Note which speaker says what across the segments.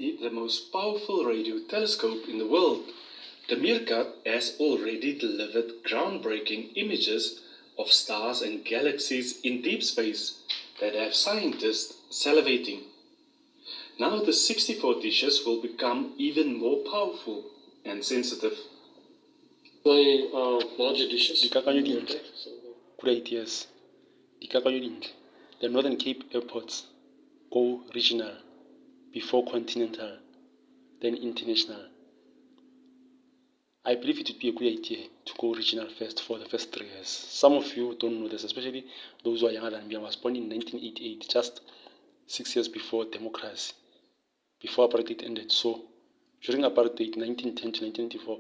Speaker 1: The most powerful radio telescope in the world, the Meerkat has already delivered groundbreaking images of stars and galaxies in deep space that have scientists salivating. Now the 64 dishes will become even more powerful and sensitive.
Speaker 2: Larger dishes.
Speaker 3: Great, yes. The Northern Cape airports go regional before continental, then international. I believe it would be a good idea to go regional first for the first 3 years. Some of you don't know this, especially those who are younger than me. I was born in 1988, just 6 years before democracy, before apartheid ended. So during apartheid, 1910 to 1994,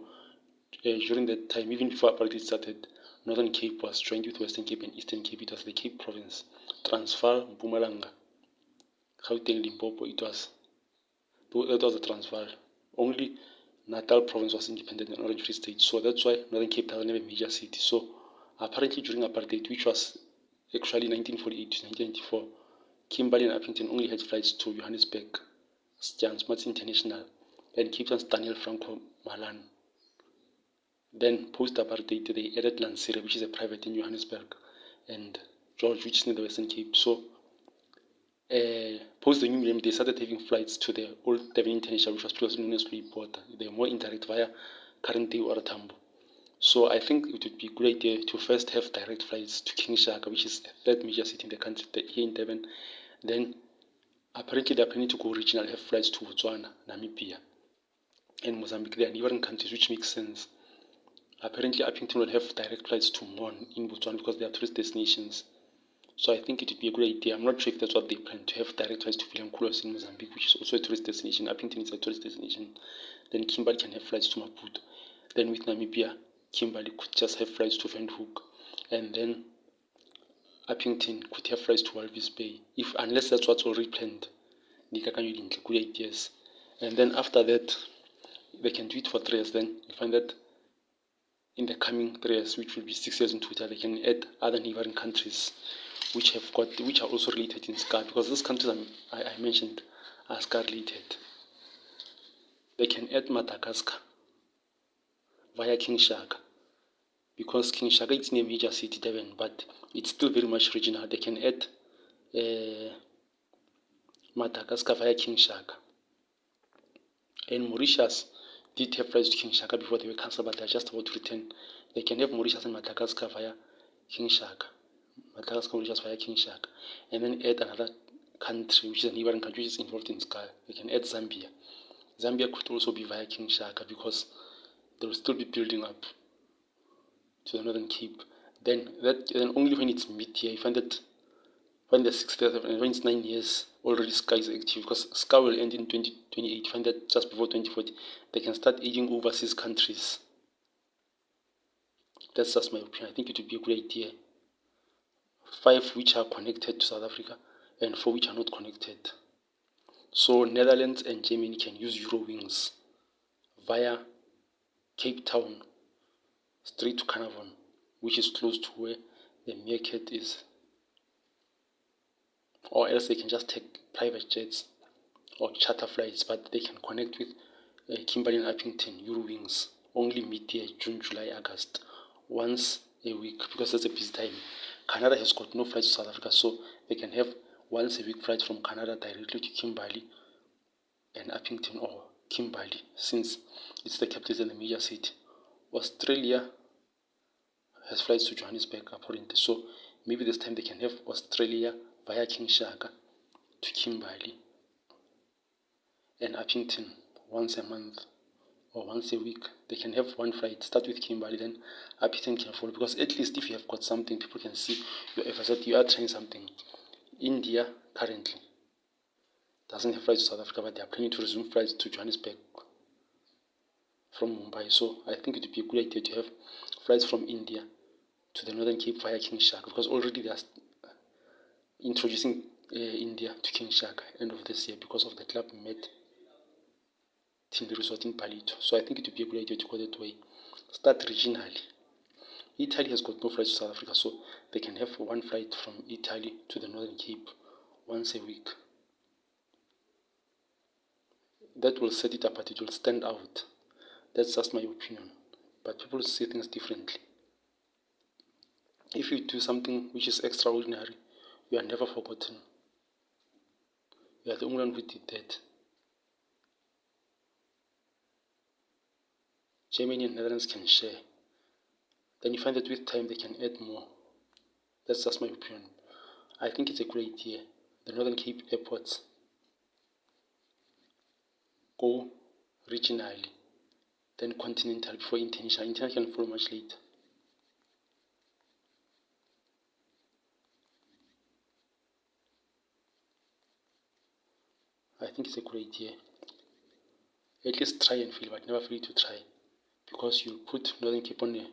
Speaker 3: during that time, even before apartheid started, Northern Cape was joined with Western Cape and Eastern Cape. It was the Cape Province. Transvaal, Mpumalanga, Gauteng, Limpopo, that was the Transvaal. Only Natal Province was independent and Orange Free State. So that's why Northern Cape doesn't have a major city. So apparently during apartheid, which was actually 1948 to 1994, Kimberley and Appington only had flights to Johannesburg, Jan Smuts International, and Cape Town's Daniel Franco Malan. Then post-apartheid, they added Lansire, which is a private in Johannesburg, and George, which is in the Western Cape. So post the new millennium, they started having flights to the old Durban International, which was previously known as Freeport. They were more indirect via current day or Tambo. So I think it would be a good idea to first have direct flights to King Shaka, which is the third major city in the country here in Durban. Then apparently they are planning to go regional, have flights to Botswana, Namibia, and Mozambique. They are neighboring countries, which makes sense. Apparently Appington will have direct flights to Mon in Botswana because they are tourist destinations. So I think it would be a good idea. I'm not sure if that's what they plan, to have direct flights to Vilanculos in Mozambique, which is also a tourist destination. Appington is a tourist destination. Then Kimberley can have flights to Maputo. Then with Namibia, Kimberley could just have flights to Windhoek. And then Appington could have flights to Walvis Bay, unless that's what's already planned. Good ideas. And then after that, they can do it for 3 years. Then you find that in the coming 3 years, which will be 6 years in total, they can add other neighboring countries which are also related in SCAR, because these countries I mentioned are SCAR related. They can add Madagascar via King Shaka, because King Shaka is in a major city, Durban, but it's still very much regional. They can add Madagascar via King Shaka. And Mauritius did have flights to King Shaka before they were cancelled, but they're just about to return. They can have Mauritius and Madagascar via King Shaka. Madagascar, Mauritius via King Shaka. And then add another country, which is a neighboring country, which is involved in Sky. They can add Zambia. Zambia could also be via King Shaka, because they will still be building up to the Northern Cape. Then only when it's mid-year, you find that when the 6th year, and when it's 9 years, already Sky is active, because Sky will end in 2028. You find that just before 2040, they can start aiding overseas countries. That's just my opinion. I think it would be a good idea. 5 which are connected to South Africa, and 4 which are not connected. So Netherlands and Germany can use Eurowings via Cape Town straight to Carnarvon, which is close to where the Meerkat is. Or else they can just take private jets or charter flights, but they can connect with Kimberley and Appington, Eurowings, only mid-year, June, July, August, once a week, because that's a busy time. Canada has got no flights to South Africa, so they can have once a week flights from Canada directly to Kimberley and Appington, or Kimberley, since it's the capital and the major city. Australia has flights to Johannesburg, apparently, so maybe this time they can have Australia via King Shaka to Kimberley and Appington once a month or once a week. They can have one flight, start with Kimberley, then Appington can follow, because at least if you have got something, people can see your efforts that you are trying something. India currently doesn't have flights to South Africa, but they are planning to resume flights to Johannesburg from Mumbai. So I think it would be a good idea to have flights from India to the Northern Cape via King Shaka, because already they are introducing India to King Shaka end of this year because of the Club Med Tindi Resort in Palito. So I think it would be a good idea to go that way. Start regionally. Italy has got no flights to South Africa, so they can have one flight from Italy to the Northern Cape once a week. that will set it apart, it will stand out. That's just my opinion. But people see things differently. If you do something which is extraordinary, you are never forgotten. You are the only one who did that. Germany and Netherlands can share. Then you find that with time they can add more. That's just my opinion. I think it's a great idea. The Northern Cape airports go regionally, then continental before international. International can follow much later. I think it's a great idea. At least try and fail, but never fail to try, because you'll put Northern Cape on the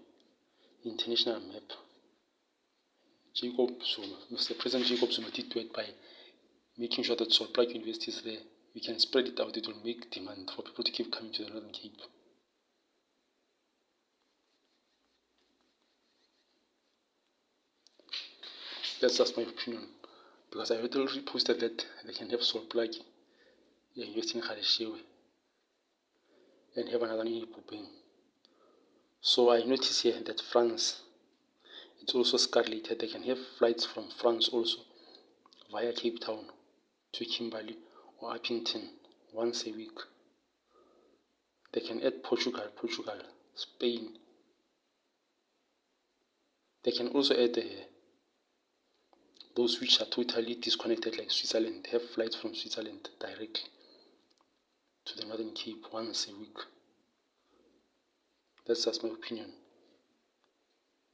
Speaker 3: international map. Mr. President Jacob Zuma did do it by making sure that Solplaatje University is there. We can spread it out, it will make demand for people to keep coming to the Northern Cape. That's just my opinion, because I already posted that they can have Solplaatje University in Galeshewe and have another in Ipopeng. So I notice here that France, it's also scarlet. They can have flights from France also via Cape Town to Kimberley or Uppington once a week. They can add Portugal, Spain. They can also add those which are totally disconnected, like Switzerland. They have flights from Switzerland directly to the Northern Cape once a week. That's just my opinion.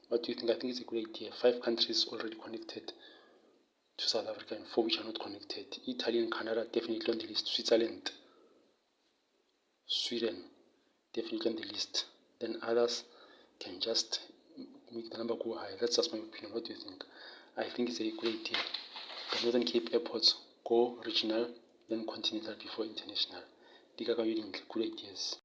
Speaker 3: What do you think? I think it's a great idea. 5 countries already connected to South Africa and 4 which are not connected. Italy and Canada definitely on the list. Switzerland, Sweden definitely on the list. Then others can just make the number go high. That's just my opinion. What do you think? I think it's a great idea. The Northern Cape airports go regional, then continental before international. Good ideas.